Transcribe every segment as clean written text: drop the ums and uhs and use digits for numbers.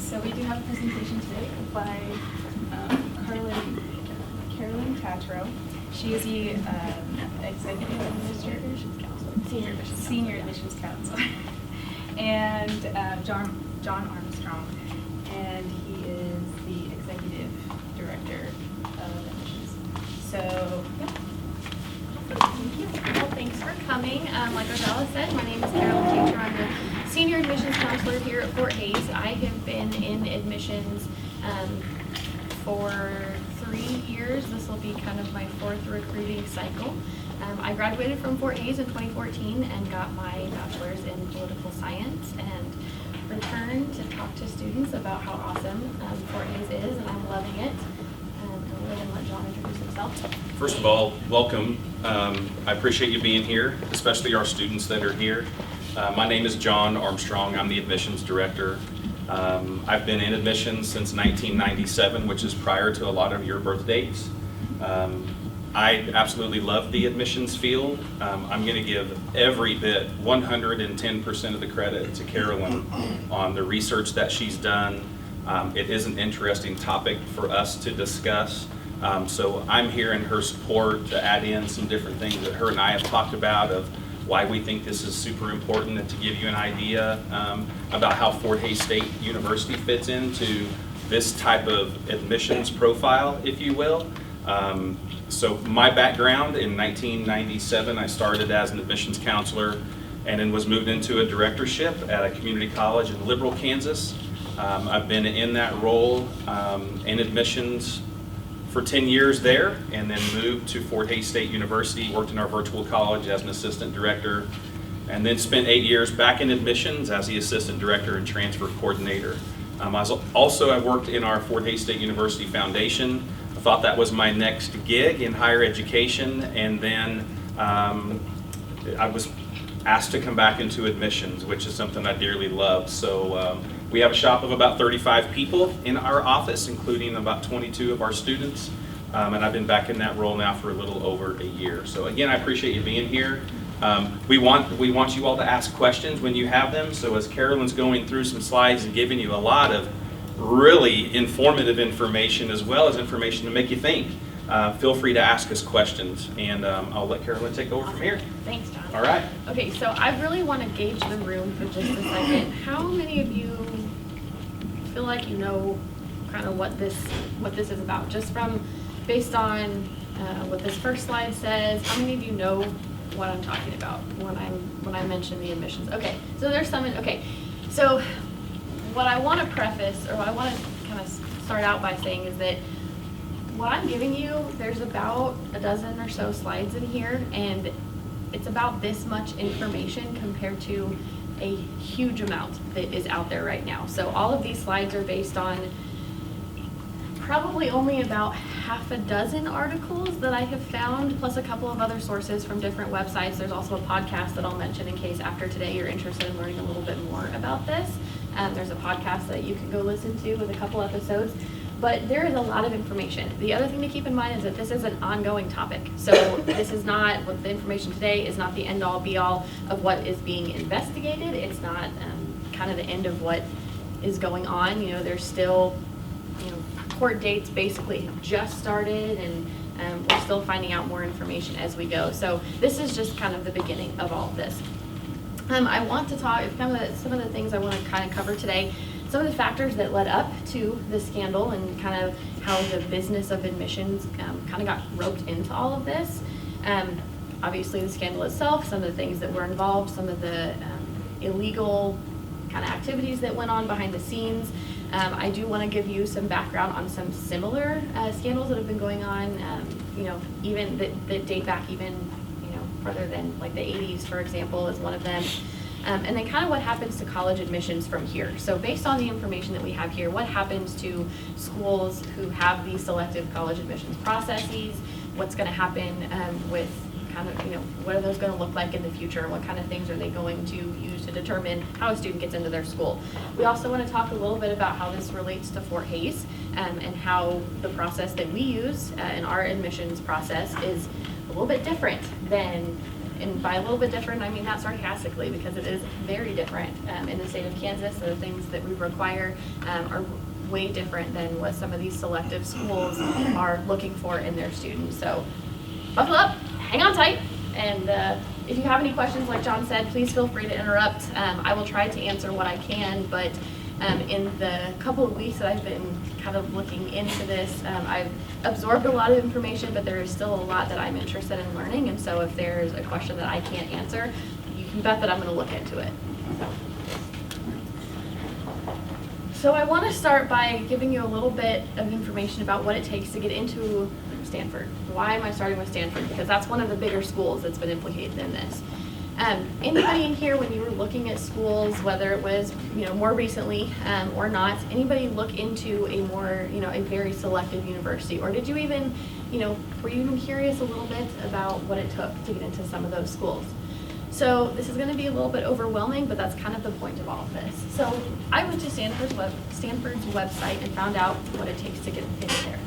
So we do have a presentation today by Carolyn Tatro. She is the executive administrative senior admissions counselor, and John Armstrong, and he is the executive director of admissions. So yeah. Thank you. Well, thanks for coming. Like Rosella said, my name is Carolyn. I'm the senior admissions counselor here at Fort Hays. I have been in admissions for 3 years. This will be kind of my 4th recruiting cycle. I graduated from Fort Hays in 2014 and got my bachelor's in political science, and returned to talk to students about how awesome Fort Hays is, and I'm loving it. I'll go ahead and let John introduce himself. First of all, welcome. I appreciate you being here, especially our students that are here. My name is John Armstrong. I'm the admissions director. I've been in admissions since 1997, which is prior to a lot of your birth dates. I absolutely love the admissions field. I'm going to give every bit, 110% of the credit to Carolyn on the research that she's done. It is an interesting topic for us to discuss. So I'm here in her support to add in some different things that her and I have talked about of why we think this is super important, and to give you an idea about how Fort Hays State University fits into this type of admissions profile, if you will. So my background, in 1997, I started as an admissions counselor and then was moved into a directorship at a community college in Liberal, Kansas. I've been in that role in admissions for 10 years there, and then moved to Fort Hays State University, worked in our virtual college as an assistant director, and then spent 8 years back in admissions as the assistant director and transfer coordinator. I worked in our Fort Hays State University Foundation. I thought that was my next gig in higher education, and then I was asked to come back into admissions, which is something I dearly love. So we have a shop of about 35 people in our office, including about 22 of our students, and I've been back in that role now for a little over a year. So again, I appreciate you being here. We want you all to ask questions when you have them. So as Carolyn's going through some slides and giving you a lot of really informative information, as well as information to make you think, feel free to ask us questions, and I'll let Carolyn take over from here. Thanks, John. All right. Okay, so I really want to gauge the room for just a second. How many of you feel like you know kind of what this is about, just from based on what this first slide says? How many of you know what I'm talking about when I mention the admissions? Okay, so there's some. Okay, so what I want to preface, or what I want to kind of start out by saying, is that what I'm giving you, there's about a dozen or so slides in here, and it's about this much information compared to a huge amount that is out there right now. So all of these slides are based on probably only about half a dozen articles that I have found, plus a couple of other sources from different websites. There's also a podcast that I'll mention in case after today you're interested in learning a little bit more about this. There's a podcast that you can go listen to with a couple episodes. But there is a lot of information. The other thing to keep in mind is that this is an ongoing topic. So this is not, what the information today is not the end-all be-all of what is being investigated. It's not kind of the end of what is going on. You know, there's still, court dates basically have just started, and we're still finding out more information as we go. So this is just kind of the beginning of all of this. I want to talk, some of the things I want to kind of cover today. Some of the factors that led up to the scandal, and kind of how the business of admissions kind of got roped into all of this. Obviously the scandal itself, some of the things that were involved, some of the illegal kind of activities that went on behind the scenes. I do want to give you some background on some similar scandals that have been going on, even that date back even, further than like the 80s, for example, is one of them. And then kind of what happens to college admissions from here. So based on the information that we have here, what happens to schools who have these selective college admissions processes? What's going to happen with kind of, what are those going to look like in the future? What kind of things are they going to use to determine how a student gets into their school? We also want to talk a little bit about how this relates to Fort Hays, and how the process that we use in our admissions process is a little bit different than and by a little bit different, I mean that sarcastically, because it is very different in the state of Kansas. So the things that we require are way different than what some of these selective schools are looking for in their students. So buckle up, hang on tight, and if you have any questions, like John said, please feel free to interrupt. I will try to answer what I can, but in the couple of weeks that I've been kind of looking into this, I've absorbed a lot of information, but there is still a lot that I'm interested in learning, and so if there's a question that I can't answer, you can bet that I'm going to look into it. So I want to start by giving you a little bit of information about what it takes to get into Stanford. Why am I starting with Stanford? Because that's one of the bigger schools that's been implicated in this. Anybody in here, when you were looking at schools, whether it was more recently or not, anybody look into a more a very selective university, or did you even were you even curious a little bit about what it took to get into some of those schools? So this is going to be a little bit overwhelming, but that's kind of the point of all of this. So I went to Stanford's website and found out what it takes to get in there.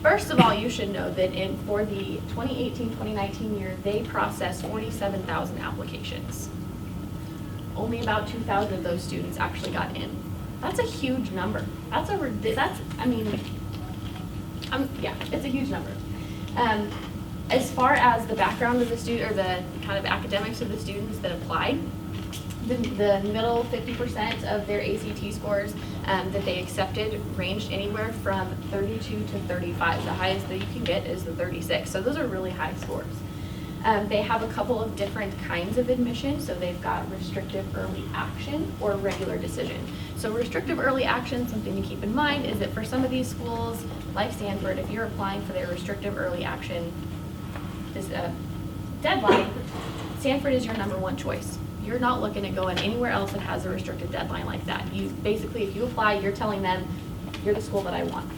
First of all, you should know that for the 2018-2019 year, they processed 47,000 applications. Only about 2,000 of those students actually got in. That's a huge number. It's a huge number. As far as the background of the student, or the kind of academics of the students that applied, the middle 50% of their ACT scores that they accepted ranged anywhere from 32 to 35. The highest that you can get is the 36. So those are really high scores. They have a couple of different kinds of admission. So they've got restrictive early action or regular decision. So restrictive early action, something to keep in mind is that for some of these schools, like Stanford, if you're applying for their restrictive early action deadline, Stanford is your number one choice. You're not looking at going anywhere else that has a restricted deadline like that. You basically, if you apply, you're telling them, you're the school that I want.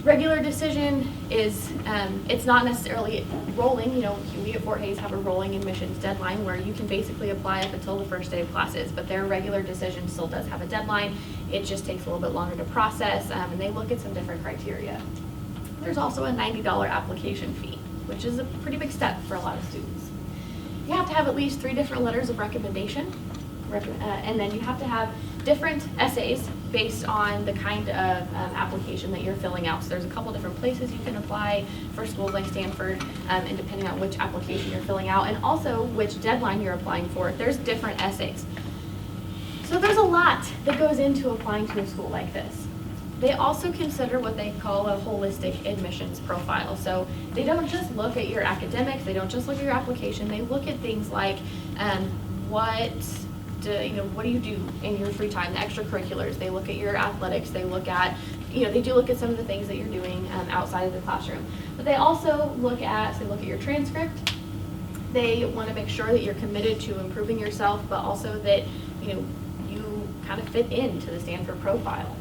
Regular decision is, it's not necessarily rolling. We at Fort Hays have a rolling admissions deadline where you can basically apply up until the first day of classes, but their regular decision still does have a deadline. It just takes a little bit longer to process, and they look at some different criteria. There's also a $90 application fee, which is a pretty big step for a lot of students. You have to have at least 3 different letters of recommendation, and then you have to have different essays based on the kind of application that you're filling out. So there's a couple different places you can apply for schools like Stanford, and depending on which application you're filling out, and also which deadline you're applying for, there's different essays. So there's a lot that goes into applying to a school like this. They also consider what they call a holistic admissions profile. So they don't just look at your academics, they don't just look at your application, they look at things like what do you do in your free time, the extracurriculars, they look at your athletics, they look at, they do look at some of the things that you're doing outside of the classroom. But they also look at your transcript. They want to make sure that you're committed to improving yourself, but also that, you kind of fit into the Stanford profile.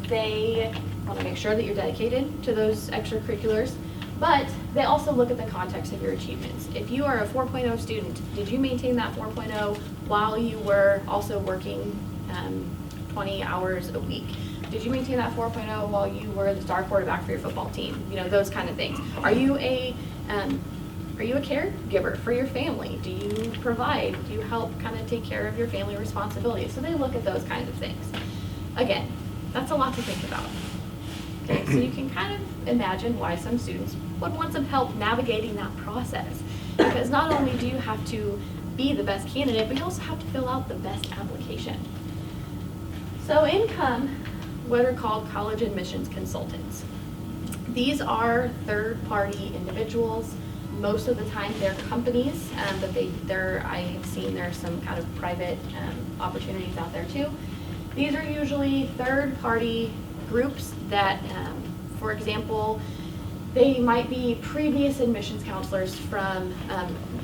They want to make sure that you're dedicated to those extracurriculars, but they also look at the context of your achievements. If you are a 4.0 student, did you maintain that 4.0 while you were also working 20 hours a week? Did you maintain that 4.0 while you were the star quarterback for your football team? Those kind of things. Are you a caregiver for your family? Do you provide? Do you help kind of take care of your family responsibilities? So they look at those kinds of things. Again, that's a lot to think about. Okay, so you can kind of imagine why some students would want some help navigating that process. Because not only do you have to be the best candidate, but you also have to fill out the best application. So in come what are called college admissions consultants. These are third-party individuals. Most of the time they're companies, but I have seen there's some kind of private opportunities out there too. These are usually third-party groups that, for example, they might be previous admissions counselors from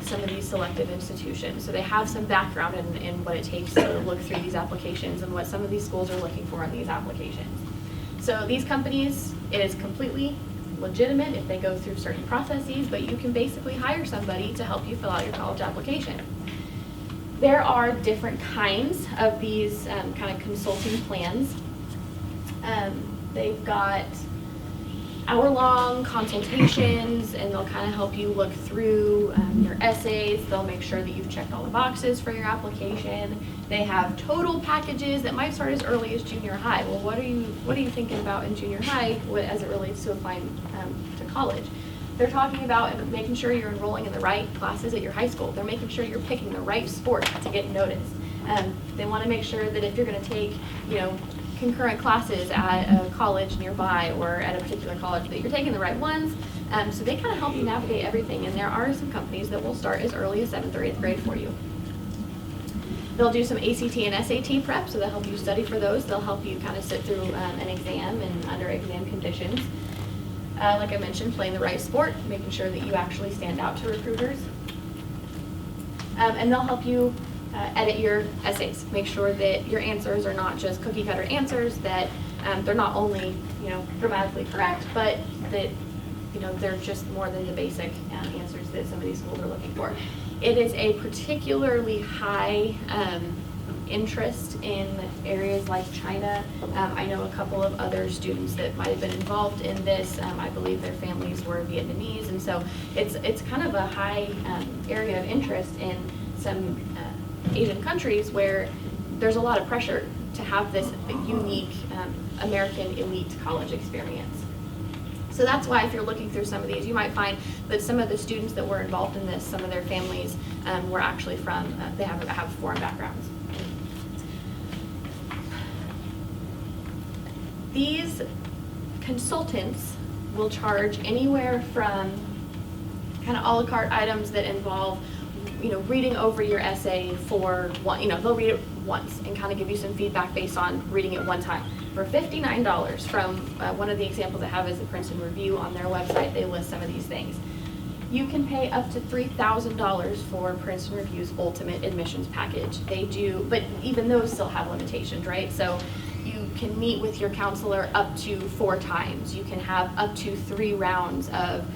some of these selective institutions. So they have some background in what it takes to look through these applications and what some of these schools are looking for in these applications. So these companies, it is completely legitimate if they go through certain processes, but you can basically hire somebody to help you fill out your college application. There are different kinds of these kind of consulting plans. They've got hour-long consultations, and they'll kind of help you look through your essays. They'll make sure that you've checked all the boxes for your application. They have total packages that might start as early as junior high. Well, what are you thinking about in junior high as it relates to applying to college? They're talking about making sure you're enrolling in the right classes at your high school. They're making sure you're picking the right sport to get noticed. They want to make sure that if you're going to take, concurrent classes at a college nearby or at a particular college, that you're taking the right ones. So they kind of help you navigate everything. And there are some companies that will start as early as 7th or 8th grade for you. They'll do some ACT and SAT prep, so they'll help you study for those. They'll help you kind of sit through an exam and under exam conditions. Like I mentioned, playing the right sport, making sure that you actually stand out to recruiters. And they'll help you edit your essays. Make sure that your answers are not just cookie cutter answers, that they're not only, grammatically correct, but that, they're just more than the basic answers that some of these schools are looking for. It is a particularly high interest in areas like China. I know a couple of other students that might have been involved in this. I believe their families were Vietnamese, and so it's kind of a high area of interest in some Asian countries where there's a lot of pressure to have this unique American elite college experience. So that's why if you're looking through some of these, you might find that some of the students that were involved in this, some of their families were actually from, they have foreign backgrounds. These consultants will charge anywhere from kind of a la carte items that involve, reading over your essay for one, they'll read it once and kind of give you some feedback based on reading it one time. For $59 from one of the examples I have is the Princeton Review on their website, they list some of these things. You can pay up to $3,000 for Princeton Review's ultimate admissions package. They do, but even those still have limitations, right? So you can meet with your counselor up to 4 times. You can have up to 3 rounds of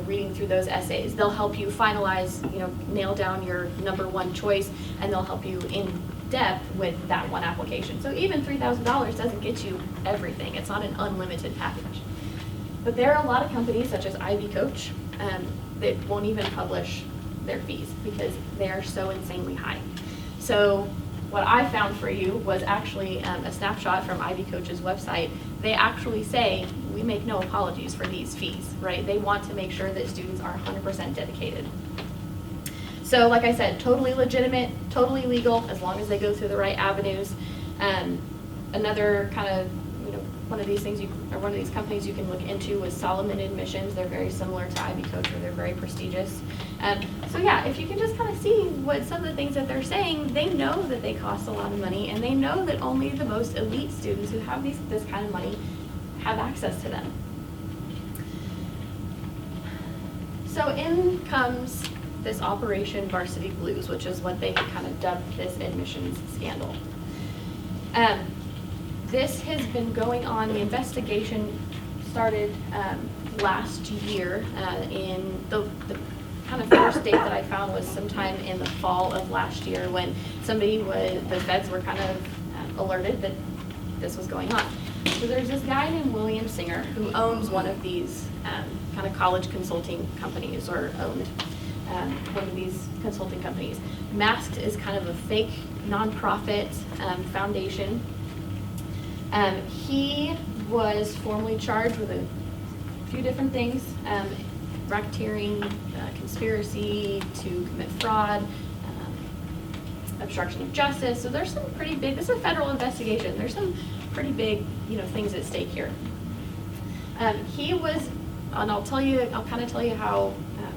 reading through those essays. They'll help you finalize, nail down your number 1 choice, and they'll help you in depth with that one application. So even $3,000 doesn't get you everything. It's not an unlimited package. But there are a lot of companies such as Ivy Coach that won't even publish their fees because they are so insanely high. So what I found for you was actually a snapshot from Ivy Coach's website. They actually say, we make no apologies for these fees, right? They want to make sure that students are 100% dedicated. So like I said, totally legitimate, totally legal, as long as they go through the right avenues. Another kind of, one of these things one of these companies you can look into is Solomon Admissions. They're very similar to Ivy Coach, where they're very prestigious. So yeah, if you can just kind of see what some of the things that they're saying, they know that they cost a lot of money, and they know that only the most elite students who have this kind of money have access to them. So in comes this Operation Varsity Blues, which is what they kind of dubbed this admissions scandal. This has been going on. The investigation started last year. In the kind of first date that I found was sometime in the fall of last year, when the feds were kind of alerted that this was going on. So there's this guy named William Singer who owns one of these kind of college consulting companies, or owned one of these consulting companies. Masked is kind of a fake nonprofit foundation. He was formally charged with a few different things: racketeering, conspiracy to commit fraud, obstruction of justice. So there's some pretty big, this is a federal investigation, there's some pretty big, things at stake here. He was, and I'll kind of tell you how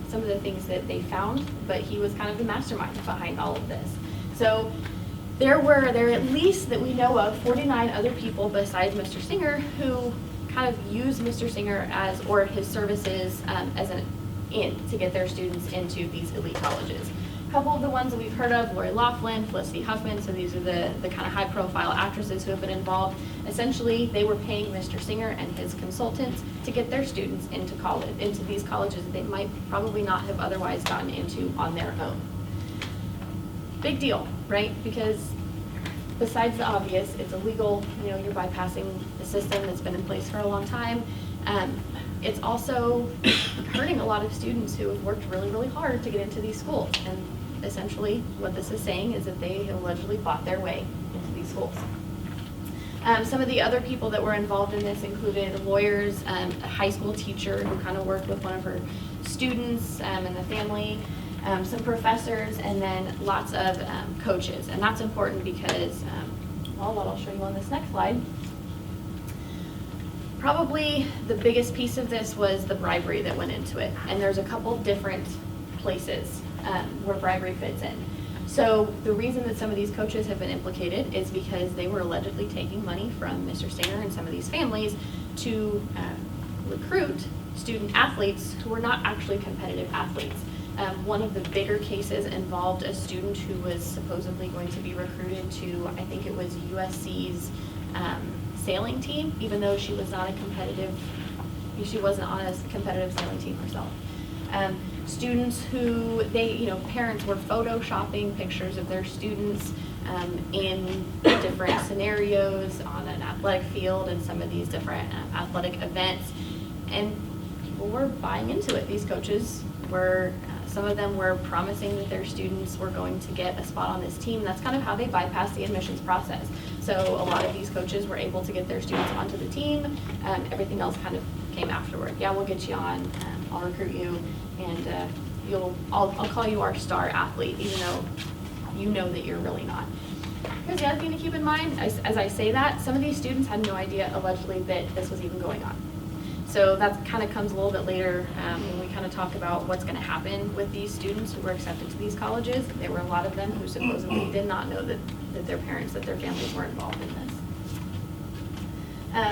some of the things that they found, but he was kind of the mastermind behind all of this. So there at least that we know of 49 other people besides Mr. Singer who kind of use Mr. Singer or his services as an in to get their students into these elite colleges. A couple of the ones that we've heard of: Lori Loughlin, Felicity Huffman. So these are the kind of high profile actresses who have been involved. Essentially, they were paying Mr. Singer and his consultants to get their students into college, into these colleges that they might probably not have otherwise gotten into on their own. Big deal, right? Because besides the obvious, it's illegal, you're bypassing the system that's been in place for a long time. It's also hurting a lot of students who have worked really, really hard to get into these schools. And essentially, what this is saying is that they allegedly bought their way into these schools. Some of the other people that were involved in this included lawyers, a high school teacher who kind of worked with one of her students and the family, some professors, and then lots of coaches. And that's important because, well, what I'll show you on this next slide. Probably the biggest piece of this was the bribery that went into it. And there's a couple different places where bribery fits in. So the reason that some of these coaches have been implicated is because they were allegedly taking money from Mr. Stainer and some of these families to recruit student athletes who were not actually competitive athletes. One of the bigger cases involved a student who was supposedly going to be recruited to, I think it was USC's sailing team, even though she wasn't on a competitive sailing team herself. Students who parents were photoshopping pictures of their students in different scenarios on an athletic field and some of these different athletic events, and people were buying into it. These coaches were, some of them were promising that their students were going to get a spot on this team. That's kind of how they bypassed the admissions process. So a lot of these coaches were able to get their students onto the team. Everything else kind of came afterward. Yeah, we'll get you on. I'll recruit you, and I'll call you our star athlete, even though you know that you're really not. Here's the other thing to keep in mind. As I say that, some of these students had no idea, allegedly, that this was even going on. So that kind of comes a little bit later when we kind of talk about what's going to happen with these students who were accepted to these colleges. There were a lot of them who supposedly did not know that their parents, that their families were involved in this.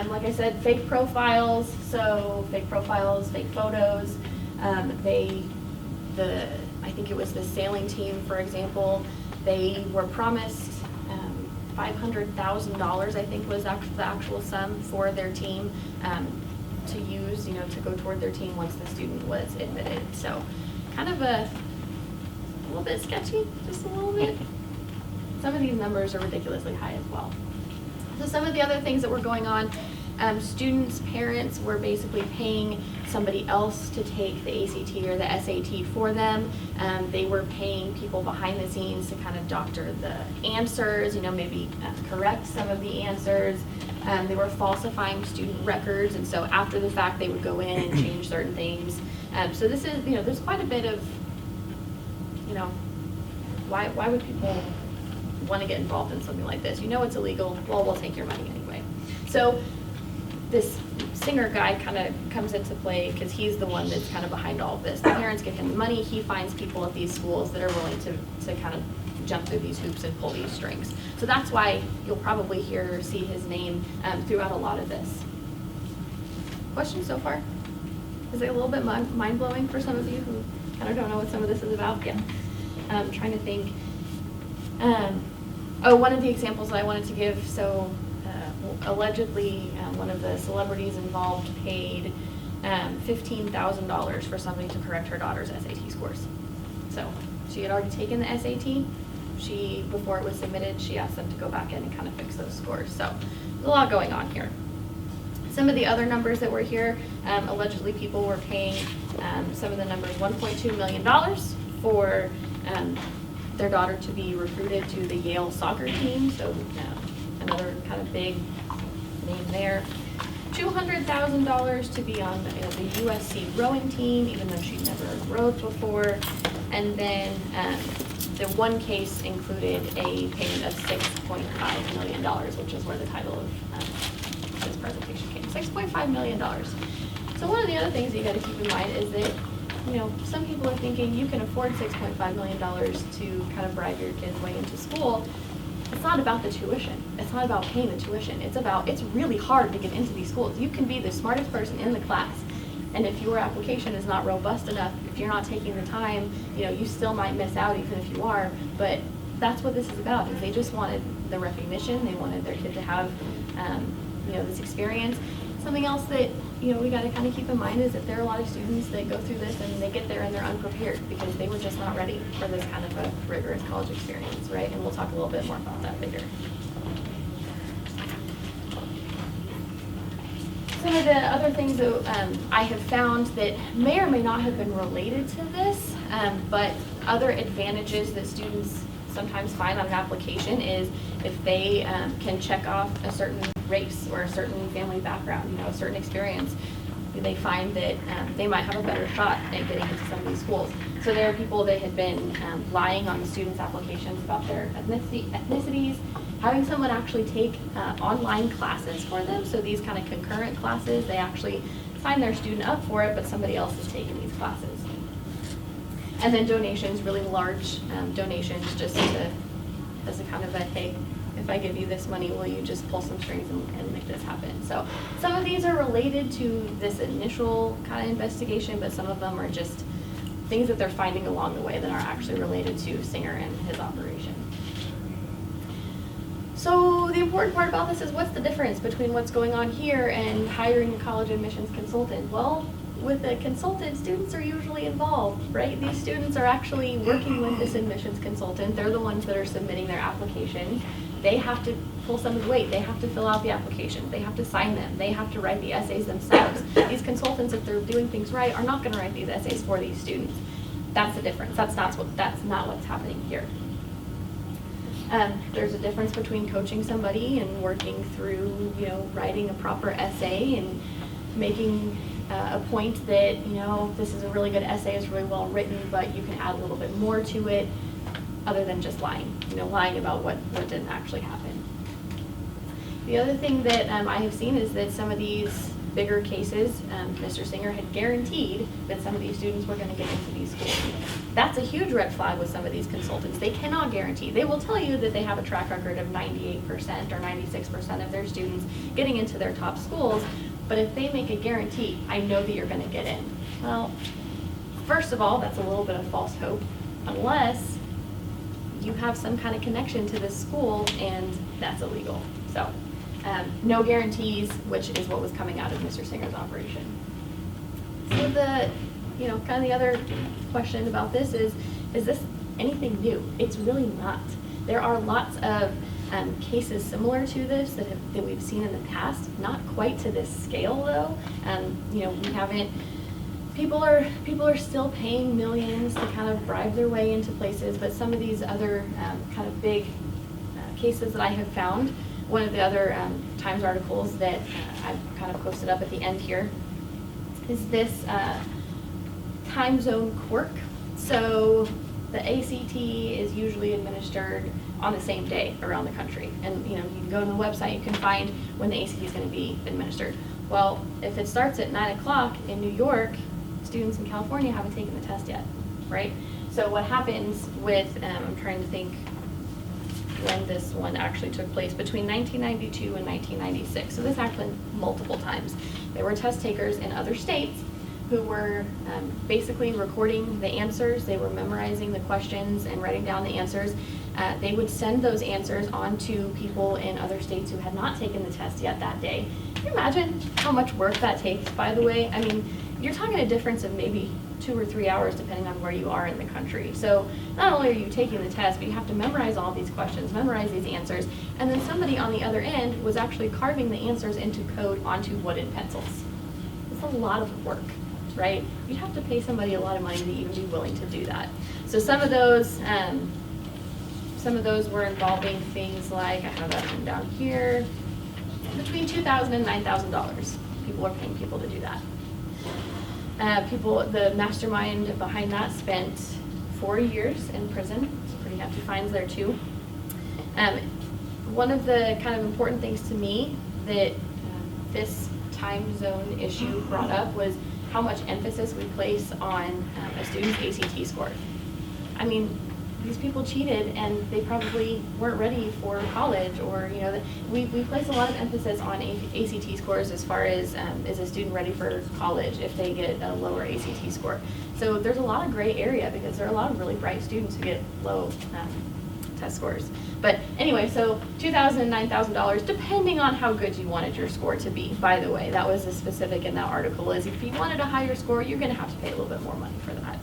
Like I said, fake profiles, so fake profiles, fake photos. I think it was the sailing team, for example, they were promised $500,000, I think was the actual sum for their team to use, to go toward their team once the student was admitted. So kind of a little bit sketchy, just a little bit. Some of these numbers are ridiculously high as well. So some of the other things that were going on, students' parents were basically paying somebody else to take the ACT or the SAT for them. They were paying people behind the scenes to kind of doctor the answers, maybe correct some of the answers. They were falsifying student records, and so after the fact, they would go in and change certain things. So this is, there's quite a bit of, why would people want to get involved in something like this? It's illegal. Well, we'll take your money anyway. So this Singer guy kind of comes into play because he's the one that's kind of behind all of this. The parents give him the money. He finds people at these schools that are willing to kind of jump through these hoops and pull these strings. So that's why you'll probably see his name throughout a lot of this. Questions so far? Is it a little bit mind-blowing for some of you who kind of don't know what some of this is about? Yeah. I'm trying to think. One of the examples that I wanted to give, so allegedly one of the celebrities involved paid $15,000 for somebody to correct her daughter's SAT scores. So she had already taken the SAT. Before it was submitted, she asked them to go back in and kind of fix those scores. So there's a lot going on here. Some of the other numbers that were here, allegedly people were paying some of the numbers, $1.2 million for their daughter to be recruited to the Yale soccer team. So another kind of big name there. $200,000 to be on the USC rowing team, even though she'd never rowed before. And then the one case included a payment of $6.5 million, which is where the title of this presentation came. $6.5 million. So one of the other things you got to keep in mind is that, some people are thinking you can afford $6.5 million to kind of bribe your kid's way into school. It's not about the tuition. It's not about paying the tuition. It's really hard to get into these schools. You can be the smartest person in the class, and if your application is not robust enough, if you're not taking the time, you still might miss out even if you are. But that's what this is about, is they just wanted the recognition. They wanted their kid to have, this experience. Something else that, we got to kind of keep in mind is that there are a lot of students that go through this and they get there and they're unprepared because they were just not ready for this kind of a rigorous college experience, right? And we'll talk a little bit more about that later. some of the other things that I have found that may or may not have been related to this, but other advantages that students sometimes find on an application is if they can check off a certain race or a certain family background, a certain experience, they find that they might have a better shot at getting into some of these schools. So there are people that had been lying on the students' applications about their ethnicities, having someone actually take online classes for them. So these kind of concurrent classes, they actually sign their student up for it, but somebody else is taking these classes. And then donations, really large donations, just as a kind of a, hey, if I give you this money, will you just pull some strings and make this happen? So some of these are related to this initial kind of investigation, but some of them are just things that they're finding along the way that are actually related to Singer and his operation. So the important part about this is what's the difference between what's going on here and hiring a college admissions consultant? Well, with a consultant, students are usually involved, right? These students are actually working with this admissions consultant. They're the ones that are submitting their application. They have to pull some of the weight. They have to fill out the application. They have to sign them. They have to write the essays themselves. These consultants, if they're doing things right, are not going to write these essays for these students. That's the difference. That's not what's happening here. There's a difference between coaching somebody and working through, writing a proper essay and making a point that, this is a really good essay, it's really well written, but you can add a little bit more to it other than just lying, lying about what didn't actually happen. The other thing that I have seen is that some of these bigger cases, Mr. Singer had guaranteed that some of these students were going to get into these schools. That's a huge red flag with some of these consultants. They cannot guarantee. They will tell you that they have a track record of 98% or 96% of their students getting into their top schools, but if they make a guarantee, I know that you're going to get in. Well, first of all, that's a little bit of false hope, unless you have some kind of connection to this school and that's illegal. So no guarantees, which is what was coming out of Mr. Singer's operation. So the, kind of the other question about this is this anything new? It's really not. There are lots of cases similar to this that we've seen in the past, not quite to this scale though. We haven't. People are still paying millions to kind of bribe their way into places, but some of these other kind of big cases that I have found, one of the other Times articles that I've kind of posted up at the end here is this time zone quirk. So the ACT is usually administered on the same day around the country. And you can go to the website, you can find when the ACT is going to be administered. Well, if it starts at 9 o'clock in New York, students in California haven't taken the test yet, right? So what happens with, I'm trying to think when this one actually took place, between 1992 and 1996. So this happened multiple times. There were test takers in other states who were basically recording the answers. They were memorizing the questions and writing down the answers. They would send those answers on to people in other states who had not taken the test yet that day. Can you imagine how much work that takes, by the way? I mean, you're talking a difference of maybe 2 or 3 hours depending on where you are in the country. So not only are you taking the test, but you have to memorize all these questions, memorize these answers, and then somebody on the other end was actually carving the answers into code onto wooden pencils. It's a lot of work, right? You'd have to pay somebody a lot of money to even be willing to do that. So some of those were involving things like, I have that one down here, between $2,000 and $9,000. People are paying people to do that. The mastermind behind that spent 4 years in prison. It's pretty hefty fines there too. One of the kind of important things to me that this time zone issue brought up was how much emphasis we place on a student's ACT score. I mean, these people cheated and they probably weren't ready for college, or we place a lot of emphasis on ACT scores as far as is a student ready for college if they get a lower ACT score. So there's a lot of gray area because there are a lot of really bright students who get low test scores. But anyway, so $2,000 and $9,000 depending on how good you wanted your score to be. By the way, that was a specific in that article, is if you wanted a higher score, you're going to have to pay a little bit more money for that.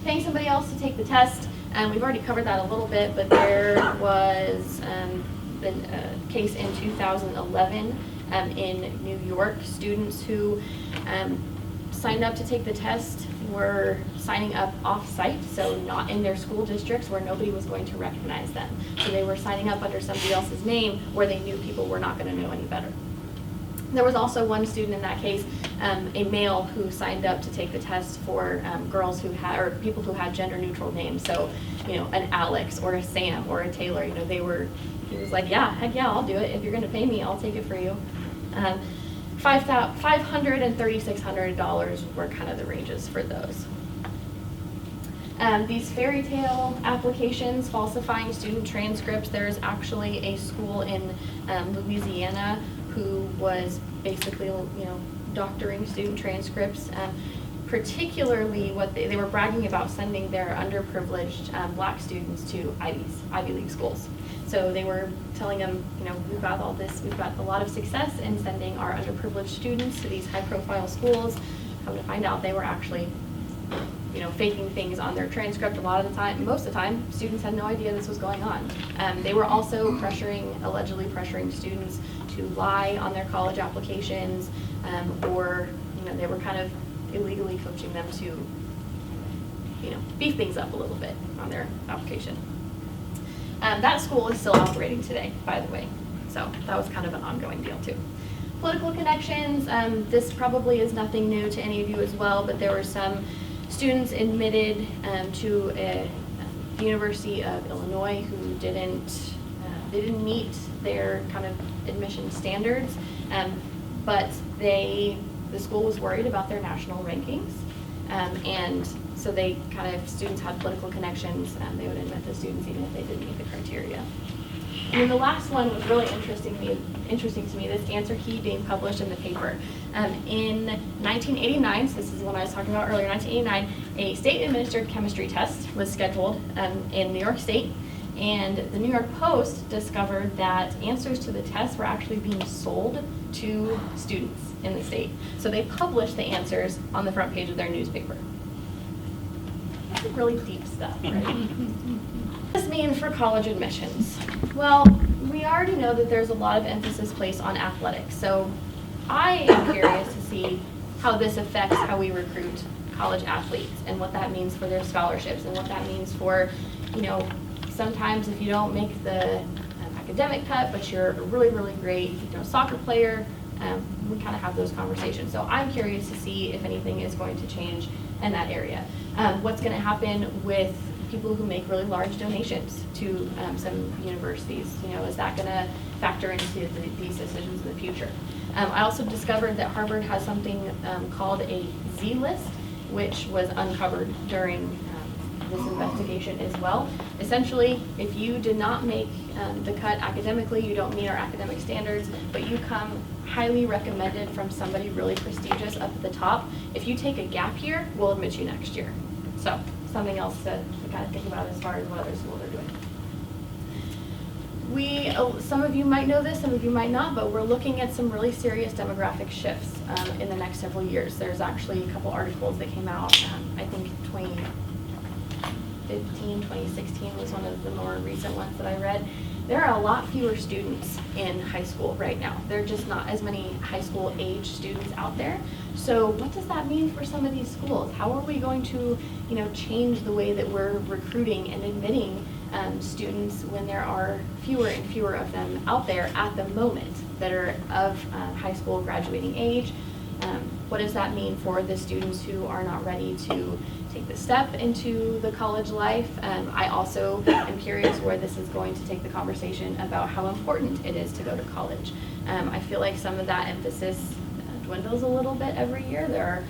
Paying somebody else to take the test, and we've already covered that a little bit, but there was the case in 2011 in New York. Students who signed up to take the test were signing up off-site, so not in their school districts where nobody was going to recognize them. So they were signing up under somebody else's name where they knew people were not going to know any better. There was also one student in that case, a male, who signed up to take the test for girls who had, or people who had gender-neutral names. So, an Alex or a Sam or a Taylor. He was like, yeah, heck yeah, I'll do it. If you're going to pay me, I'll take it for you. $500 and $3,600 were kind of the ranges for those. These fairy tale applications, falsifying student transcripts. There's actually a school in Louisiana who was basically, doctoring student transcripts. Particularly what they were bragging about sending their underprivileged black students to Ivy League schools. So they were telling them, we've got a lot of success in sending our underprivileged students to these high-profile schools. Come to find out they were actually, faking things on their transcript a lot of the time. Most of the time, students had no idea this was going on. They were also allegedly pressuring students to lie on their college applications, or they were kind of illegally coaching them to, beef things up a little bit on their application. That school is still operating today, by the way. So that was kind of an ongoing deal too. Political connections, this probably is nothing new to any of you as well, but there were some students admitted to the University of Illinois who didn't meet their kind of admission standards, but the school was worried about their national rankings, and so students had political connections, and they would admit the students even if they didn't meet the criteria. And then the last one was really interesting to me, this answer key being published in the paper. In 1989, so this is what I was talking about earlier, 1989, a state-administered chemistry test was scheduled in New York State, and the New York Post discovered that answers to the test were actually being sold to students in the state. So they published the answers on the front page of their newspaper. That's really deep stuff, right? What does this mean for college admissions? Well, we already know that there's a lot of emphasis placed on athletics. So I am curious to see how this affects how we recruit college athletes and what that means for their scholarships and what that means for, sometimes if you don't make the academic cut, but you're a really, really great, soccer player, we kind of have those conversations. So I'm curious to see if anything is going to change in that area. What's going to happen with people who make really large donations to some universities? Is that going to factor into these decisions in the future? I also discovered that Harvard has something called a Z list, which was uncovered during this investigation as well. Essentially, if you did not make the cut academically, you don't meet our academic standards, but you come highly recommended from somebody really prestigious up at the top, if you take a gap year, we'll admit you next year. So something else to kind of think about as far as what other schools are doing. Some of you might know this, some of you might not, but we're looking at some really serious demographic shifts in the next several years. There's actually a couple articles that came out, I think 2015, 2016 was one of the more recent ones that I read. There are a lot fewer students in high school right now. There are just not as many high school age students out there. So what does that mean for some of these schools? How are we going to, change the way that we're recruiting and admitting students when there are fewer and fewer of them out there at the moment that are of high school graduating age? What does that mean for the students who are not ready to take the step into the college life? I also am curious where this is going to take the conversation about how important it is to go to college. I feel like some of that emphasis dwindles a little bit every year. There are,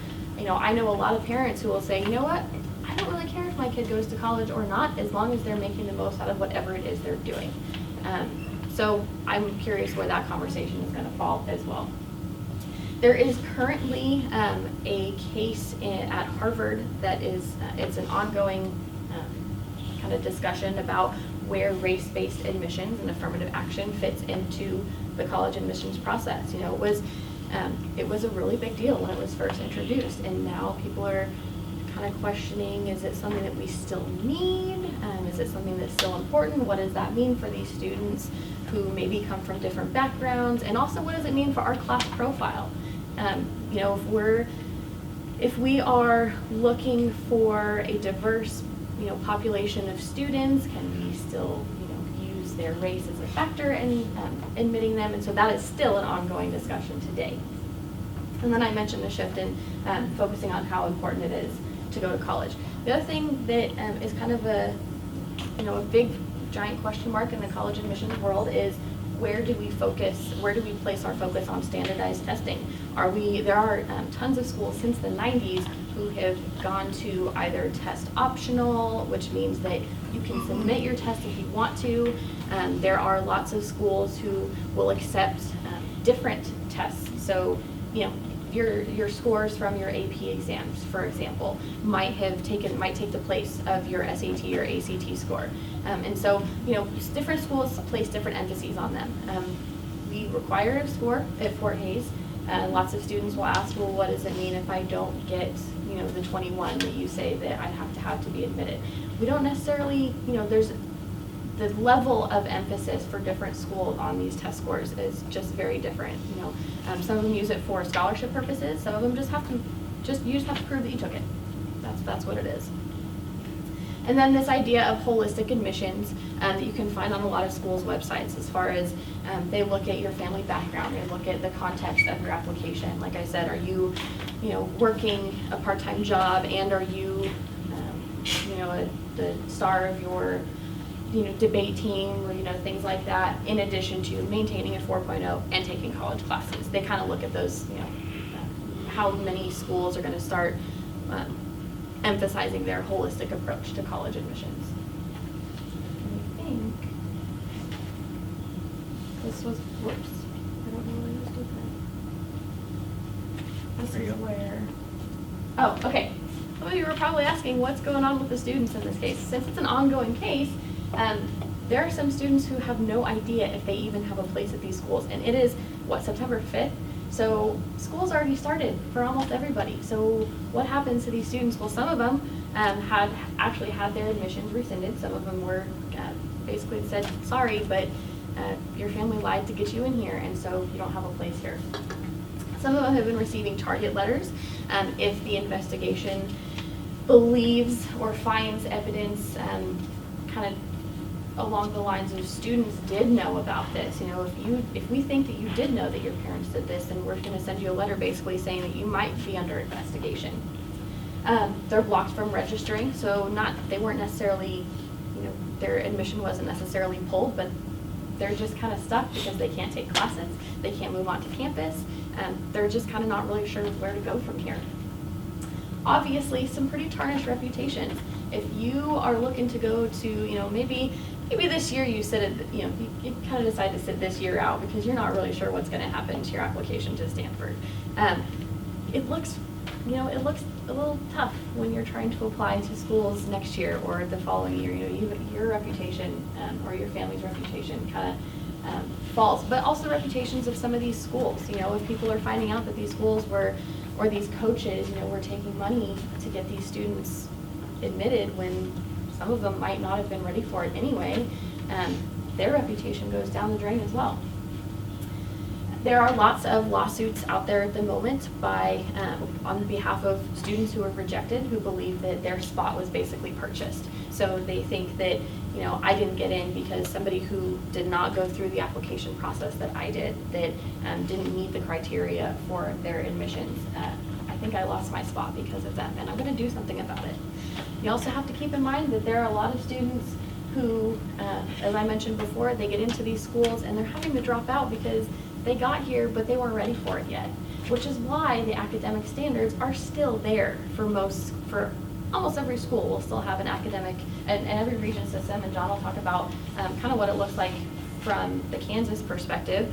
I know a lot of parents who will say, you know what, I don't really care if my kid goes to college or not, as long as they're making the most out of whatever it is they're doing. So I'm curious where that conversation is going to fall as well. There is currently a case at Harvard that is, it's an ongoing kind of discussion about where race-based admissions and affirmative action fits into the college admissions process. It was a really big deal when it was first introduced, and now people are kind of questioning, is it something that we still need? Is it something that's still important? What does that mean for these students? who maybe come from different backgrounds, and also what does it mean for our class profile? You know, if we are looking for a diverse, you know, population of students, can we still, you know, use their race as a factor in admitting them? And so that is still an ongoing discussion today. And then I mentioned the shift in focusing on how important it is to go to college. The other thing that is kind of a, you know, a big giant question mark in the college admissions world is where do we place our focus on standardized testing? There are tons of schools since the 90s who have gone to either test optional, which means that you can submit your test if you want to. There are lots of schools who will accept different tests. So, you know, your scores from your AP exams, for example, might take the place of your SAT or ACT score. And so, you know, different schools place different emphases on them. We require a score at Fort Hays. Lots of students will ask, well, what does it mean if I don't get, you know, the 21 that you say that I have to be admitted? We don't necessarily, you know, there's the level of emphasis for different schools on these test scores is just very different. You know, some of them use it for scholarship purposes. Some of them you just have to prove that you took it. That's what it is. And then this idea of holistic admissions that you can find on a lot of schools' websites, as far as they look at your family background, they look at the context of your application. Like I said, are you, you know, working a part-time job, and are you, you know, the star of your, you know, debate team, or, you know, things like that, in addition to maintaining a 4.0 and taking college classes. They kind of look at those, you know, how many schools are going to start emphasizing their holistic approach to college admissions. I think this was, whoops, I don't know where this was. This is where, oh, okay. Some of you were probably asking what's going on with the students in this case. Since it's an ongoing case, there are some students who have no idea if they even have a place at these schools. And it is, what, September 5th? So school's already started for almost everybody. So what happens to these students? Well, some of them had actually had their admissions rescinded. Some of them were basically said, sorry, but your family lied to get you in here, and so you don't have a place here. Some of them have been receiving target letters if the investigation believes or finds evidence kind of along the lines of students did know about this. You know, if we think that you did know that your parents did this, then we're going to send you a letter basically saying that you might be under investigation. They're blocked from registering, so they weren't necessarily, you know, their admission wasn't necessarily pulled, but they're just kind of stuck because they can't take classes, they can't move on to campus, they're just kind of not really sure where to go from here. Obviously, some pretty tarnished reputations. If you are looking to go to, you know, maybe this year you you kind of decide to sit this year out because you're not really sure what's going to happen to your application to Stanford. It looks a little tough when you're trying to apply to schools next year or the following year. You know, your reputation or your family's reputation kind of falls, but also reputations of some of these schools. You know, if people are finding out that these schools or these coaches, you know, were taking money to get these students admitted when some of them might not have been ready for it anyway, their reputation goes down the drain as well. There are lots of lawsuits out there at the moment on behalf of students who are rejected, who believe that their spot was basically purchased. So they think that, you know, I didn't get in because somebody who did not go through the application process that I did, that didn't meet the criteria for their admissions. I think I lost my spot because of them, and I'm going to do something about it. You also have to keep in mind that there are a lot of students who, as I mentioned before, they get into these schools and they're having to drop out because they got here but they weren't ready for it yet, which is why the academic standards are still there for almost every school. Will still have an academic, and every region system, and John will talk about kind of what it looks like from the Kansas perspective.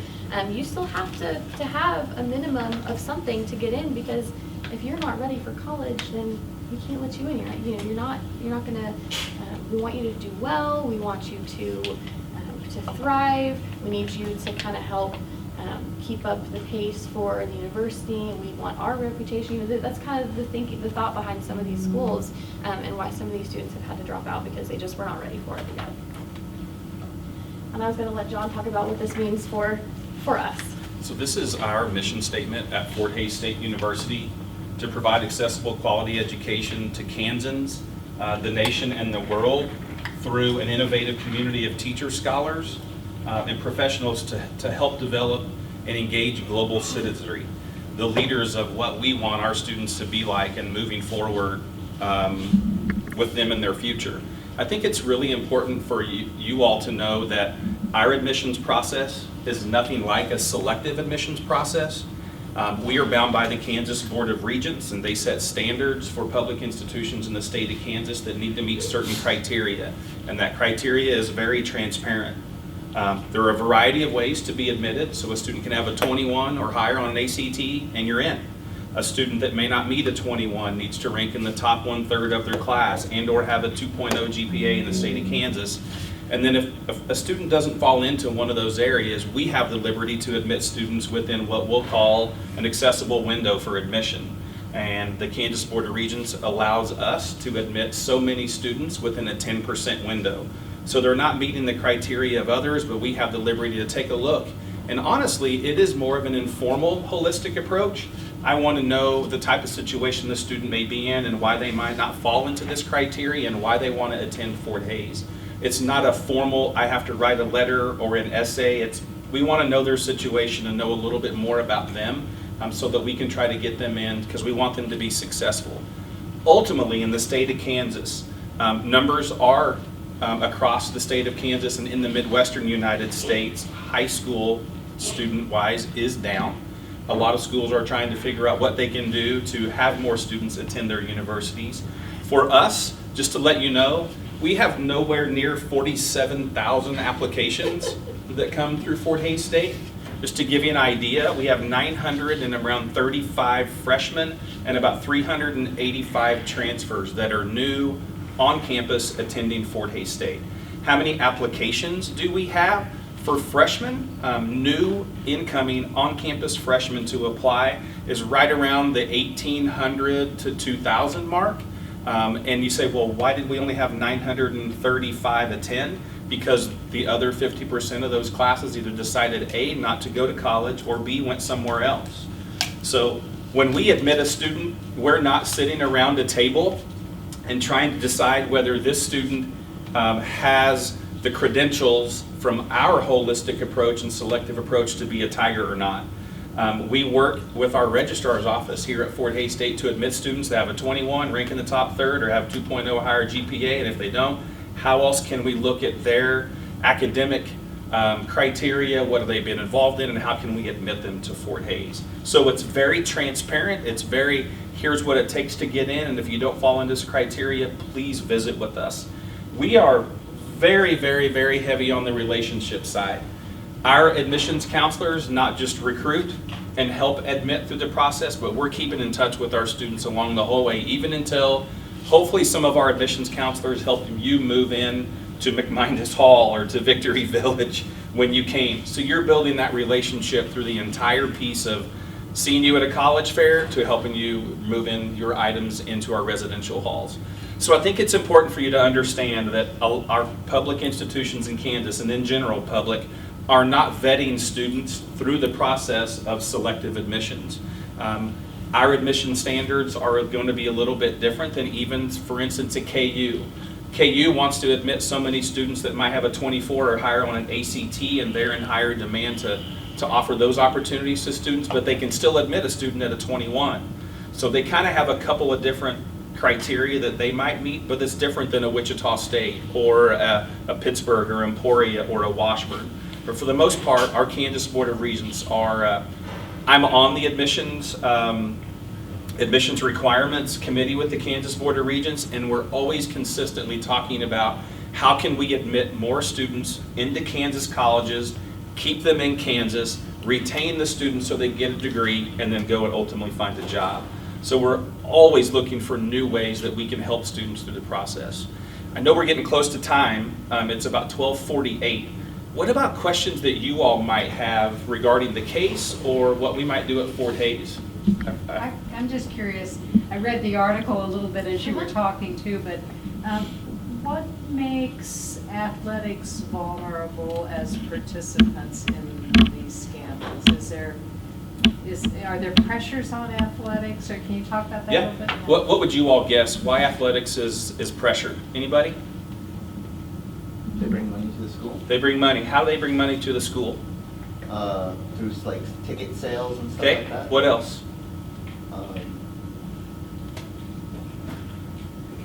You still have to have a minimum of something to get in, because if you're not ready for college, then we can't let you in here. You know, you're not gonna. We want you to do well. We want you to thrive. We need you to kind of help keep up the pace for the university, and we want our reputation. That's kind of the thought behind some of these schools, and why some of these students have had to drop out, because they just were not ready for it yet. And I was going to let John talk about what this means for us. So this is our mission statement at Fort Hays State University: to provide accessible quality education to Kansans, the nation, and the world through an innovative community of teachers, scholars, and professionals to help develop and engage global citizenry, the leaders of what we want our students to be like and moving forward with them in their future. I think it's really important for you all to know that our admissions process is nothing like a selective admissions process. We are bound by the Kansas Board of Regents, and they set standards for public institutions in the state of Kansas that need to meet certain criteria, and that criteria is very transparent. There are a variety of ways to be admitted, so a student can have a 21 or higher on an ACT and you're in. A student that may not meet a 21 needs to rank in the top 1/3 of their class and or have a 2.0 GPA in the state of Kansas. And then if a student doesn't fall into one of those areas, we have the liberty to admit students within what we'll call an accessible window for admission. And the Kansas Board of Regents allows us to admit so many students within a 10% window. So they're not meeting the criteria of others, but we have the liberty to take a look. And honestly, it is more of an informal, holistic approach. I want to know the type of situation the student may be in and why they might not fall into this criteria and why they want to attend Fort Hays. It's not a formal, I have to write a letter or an essay. We want to know their situation and know a little bit more about them so that we can try to get them in, because we want them to be successful. Ultimately, in the state of Kansas, numbers are across the state of Kansas and in the Midwestern United States, high school student-wise is down. A lot of schools are trying to figure out what they can do to have more students attend their universities. For us, just to let you know, we have nowhere near 47,000 applications that come through Fort Hays State. Just to give you an idea, we have 900 and around 35 freshmen and about 385 transfers that are new on campus attending Fort Hays State. How many applications do we have for freshmen? New incoming on-campus freshmen to apply is right around the 1,800 to 2,000 mark. And you say, well, why did we only have 935 attend? Because the other 50% of those classes either decided A, not to go to college, or B, went somewhere else. So when we admit a student, we're not sitting around a table and trying to decide whether this student has the credentials from our holistic approach and selective approach to be a Tiger or not. We work with our registrar's office here at Fort Hays State to admit students that have a 21, rank in the top 1/3, or have 2.0 higher GPA, and if they don't, how else can we look at their academic criteria, what have they been involved in, and how can we admit them to Fort Hays? So it's very transparent, it's very, here's what it takes to get in, and if you don't fall into this criteria, please visit with us. We are very, very, very heavy on the relationship side. Our admissions counselors not just recruit and help admit through the process, but we're keeping in touch with our students along the whole way, even until hopefully some of our admissions counselors helped you move in to McMindus Hall or to Victory Village when you came. So you're building that relationship through the entire piece of seeing you at a college fair to helping you move in your items into our residential halls. So I think it's important for you to understand that our public institutions in Kansas, and in general public, are not vetting students through the process of selective admissions. Our admission standards are going to be a little bit different than even, for instance, at KU. KU wants to admit so many students that might have a 24 or higher on an ACT, and they're in higher demand to offer those opportunities to students, but they can still admit a student at a 21. So they kind of have a couple of different criteria that they might meet, but it's different than a Wichita State or a Pittsburgh or Emporia or a Washburn. But for the most part, our Kansas Board of Regents are, I'm on the admissions requirements committee with the Kansas Board of Regents, and we're always consistently talking about how can we admit more students into Kansas colleges, keep them in Kansas, retain the students so they get a degree, and then go and ultimately find a job. So we're always looking for new ways that we can help students through the process. I know we're getting close to time. It's about 12:48. What about questions that you all might have regarding the case or what we might do at Fort Hays? I'm just curious. I read the article a little bit as you were talking too, but what makes athletics vulnerable as participants in these scandals? Are there pressures on athletics, or can you talk about that a Yeah. little bit? What would you all guess? Why athletics is pressured? Anybody? They bring money to the school They bring money. How do they bring money to the school? through like ticket sales and stuff Okay. like that. What else?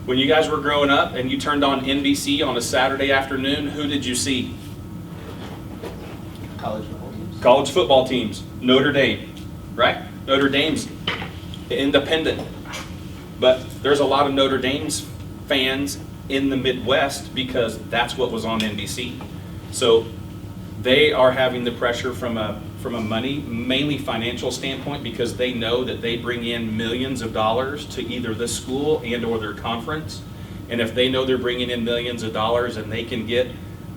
When you guys were growing up and you turned on NBC on a Saturday afternoon, who did you see? College football teams. College football teams. Notre Dame, right? Notre Dame's independent. But there's a lot of Notre Dame's fans in the Midwest because that's what was on NBC. So they are having the pressure from a money, mainly financial standpoint, because they know that they bring in millions of dollars to either the school and or their conference. And if they know they're bringing in millions of dollars and they can get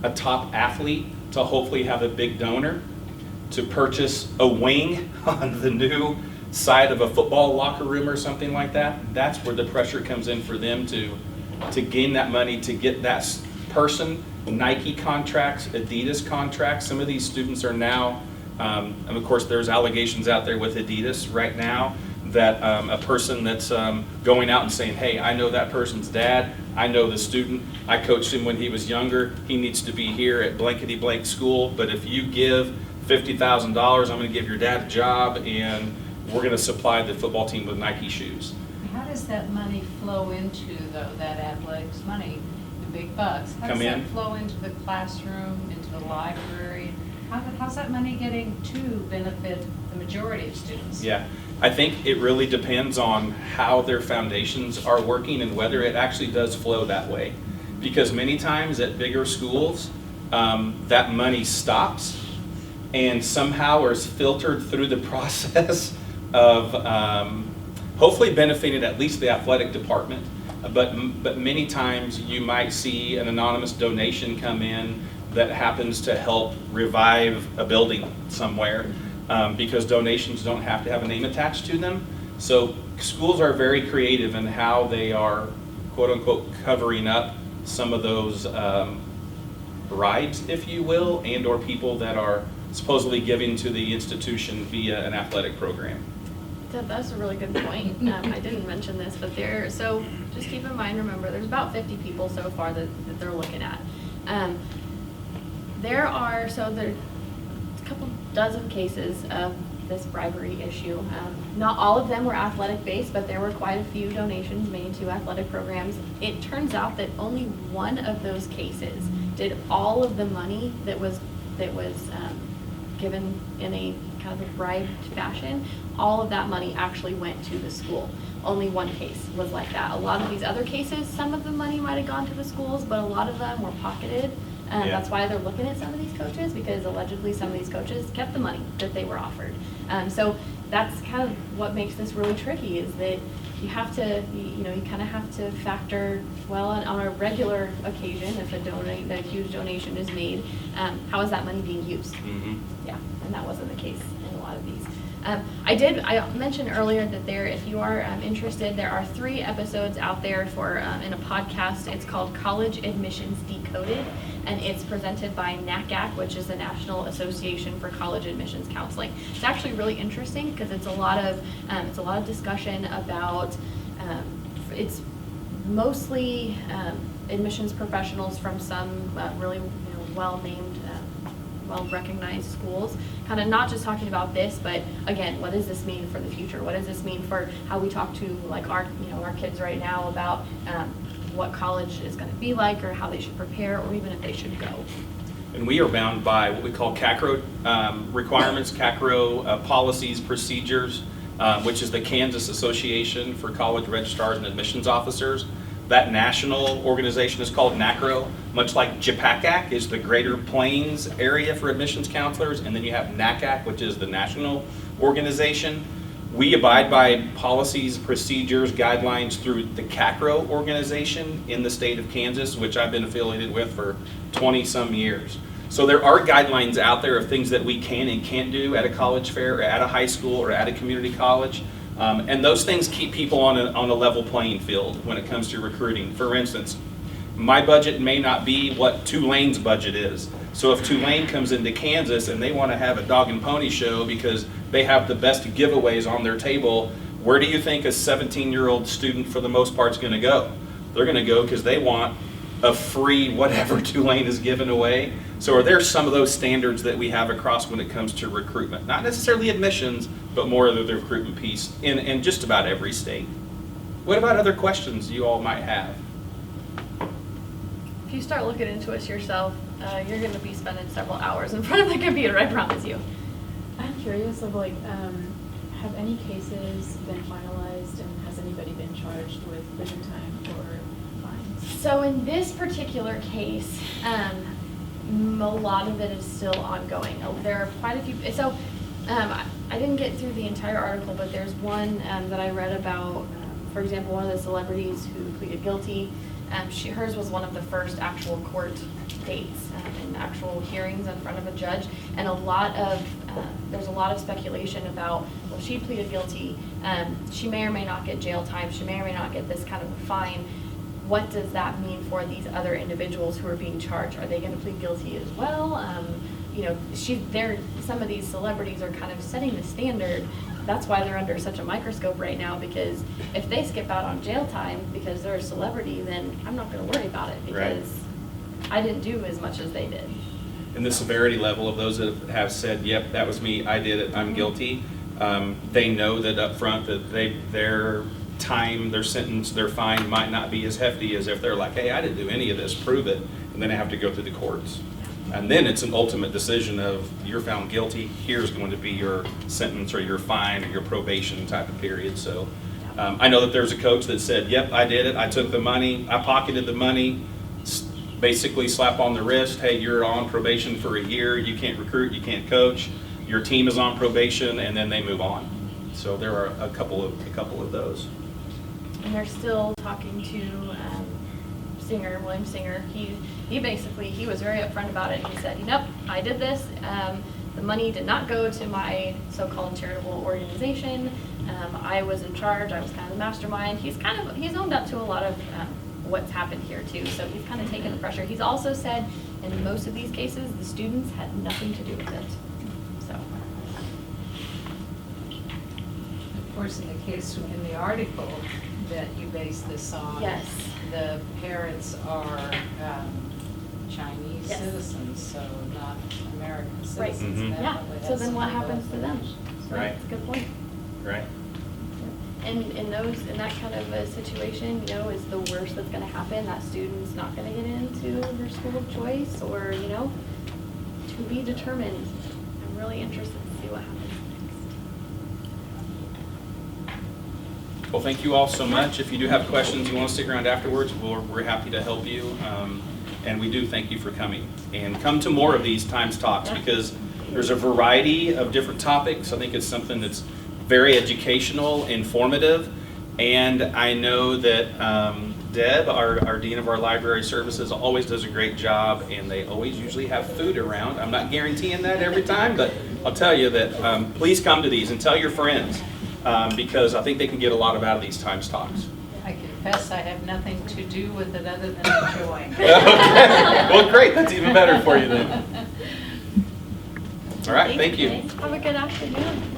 a top athlete to hopefully have a big donor to purchase a wing on the new side of a football locker room or something like that, that's where the pressure comes in for them to gain that money, to get that person. Nike contracts, Adidas contracts. Some of these students are now, and of course there's allegations out there with Adidas right now that a person that's going out and saying, hey, I know that person's dad, I know the student, I coached him when he was younger, he needs to be here at blankety blank school, but if you give $50,000, I'm going to give your dad a job and we're going to supply the football team with Nike shoes. How does that money flow into, though, that athletics money, the big bucks? How does Come in. that flow into the classroom, into the library? How's that money getting to benefit the majority of students? Yeah, I think it really depends on how their foundations are working and whether it actually does flow that way. Because many times at bigger schools, that money stops and somehow is filtered through the process of hopefully benefiting at least the athletic department. But many times you might see an anonymous donation come in that happens to help revive a building somewhere, because donations don't have to have a name attached to them. So schools are very creative in how they are, quote unquote, covering up some of those bribes, if you will, and or people that are supposedly giving to the institution via an athletic program. That's a really good point. I didn't mention this, but so just keep in mind, remember, there's about 50 people so far that they're looking at. There's a couple dozen cases of this bribery issue. Not all of them were athletic based, but there were quite a few donations made to athletic programs. It turns out that only one of those cases did all of the money that was given in a kind of a bribed fashion, all of that money actually went to the school. Only one case was like that. A lot of these other cases, some of the money might have gone to the schools, but a lot of them were pocketed. Yeah. That's why they're looking at some of these coaches, because allegedly some of these coaches kept the money that they were offered. So that's kind of what makes this really tricky, is that you have to, you kind of have to factor, well, on a regular occasion, if a huge donation is made, how is that money being used? Mm-hmm. Yeah, and that wasn't the case in a lot of these. I mentioned earlier that if you are interested, there are 3 episodes out there in a podcast. It's called College Admissions Decoded, and it's presented by NACAC, which is the National Association for College Admissions Counseling. It's actually really interesting because it's a lot of discussion about, it's mostly admissions professionals from some really well-named, well-recognized schools, kind of not just talking about this, but again, what does this mean for the future? What does this mean for how we talk to like our kids right now about what college is going to be like, or how they should prepare, or even if they should go? And we are bound by what we call CACRO requirements, CACRO policies, procedures, which is the Kansas Association for College Registrars and Admissions Officers. That national organization is called NACRO, much like JPACAC is the Greater Plains area for admissions counselors, and then you have NACAC, which is the national organization. We abide by policies, procedures, guidelines through the CACRO organization in the state of Kansas, which I've been affiliated with for 20-some years. So there are guidelines out there of things that we can and can't do at a college fair, or at a high school, or at a community college. And those things keep people on a level playing field when it comes to recruiting. For instance, my budget may not be what Tulane's budget is. So if Tulane comes into Kansas and they want to have a dog and pony show because they have the best giveaways on their table, where do you think a 17-year-old student for the most part is going to go? They're going to go because they want a free whatever Tulane is giving away. So are there some of those standards that we have across when it comes to recruitment? Not necessarily admissions, but more of the recruitment piece in just about every state. What about other questions you all might have? If you start looking into us yourself, you're going to be spending several hours in front of the computer, I promise you. I'm curious of like, have any cases been finalized and has anybody been charged with prison time or fines? So in this particular case, a lot of it is still ongoing. There are quite a few, so I didn't get through the entire article, but there's one that I read about, for example, one of the celebrities who pleaded guilty. Hers was one of the first actual court dates and actual hearings in front of a judge, and there's a lot of speculation about, well, she pleaded guilty, she may or may not get jail time, she may or may not get this kind of a fine. What does that mean for these other individuals who are being charged? Are they going to plead guilty as well? Some of these celebrities are kind of setting the standard. That's why they're under such a microscope right now, because if they skip out on jail time because they're a celebrity, then I'm not going to worry about it because I didn't do as much as they did. And the severity level of those that have said, yep, that was me, I did it, I'm guilty, they know that up front that their time, their sentence, their fine might not be as hefty as if they're like, hey, I didn't do any of this, prove it, and then they have to go through the courts. And then it's an ultimate decision of, you're found guilty, here's going to be your sentence or your fine or your probation type of period. So I know that there's a coach that said, yep, I did it, I took the money, I pocketed the money, basically slap on the wrist, hey, you're on probation for a year, you can't recruit, you can't coach, your team is on probation, and then they move on. So there are a couple of those. And they're still talking to William Singer. He was very upfront about it. He said, nope, I did this. The money did not go to my so-called charitable organization. I was in charge. I was kind of the mastermind. He's owned up to a lot of what's happened here too. So he's kind of taken the pressure. He's also said in most of these cases, the students had nothing to do with it. So. Of course, in the case in the article that you base this on, Yes. the parents are Chinese Yes. citizens, so not American Right. citizens. Mhm. and that Yeah. probably So has then what some happens to them? implications. Right. That's a good point. Right. And in that kind of a situation, is the worst that's going to happen, that student's not going to get into their school of choice, or, to be determined. I'm really interested to see what happens next. Well, thank you all so much. If you do have questions, you want to stick around afterwards, we're happy to help you. And we do thank you for coming. And come to more of these Times Talks, because there's a variety of different topics. I think it's something that's very educational, informative, and I know that Deb, our Dean of our Library Services, always does a great job, and they always usually have food around. I'm not guaranteeing that every time, but I'll tell you that please come to these and tell your friends, because I think they can get a lot out of these Times Talks. I confess I have nothing to do with it other than enjoying. Okay. Well, great. That's even better for you then. All right. Thank you. Have a good afternoon.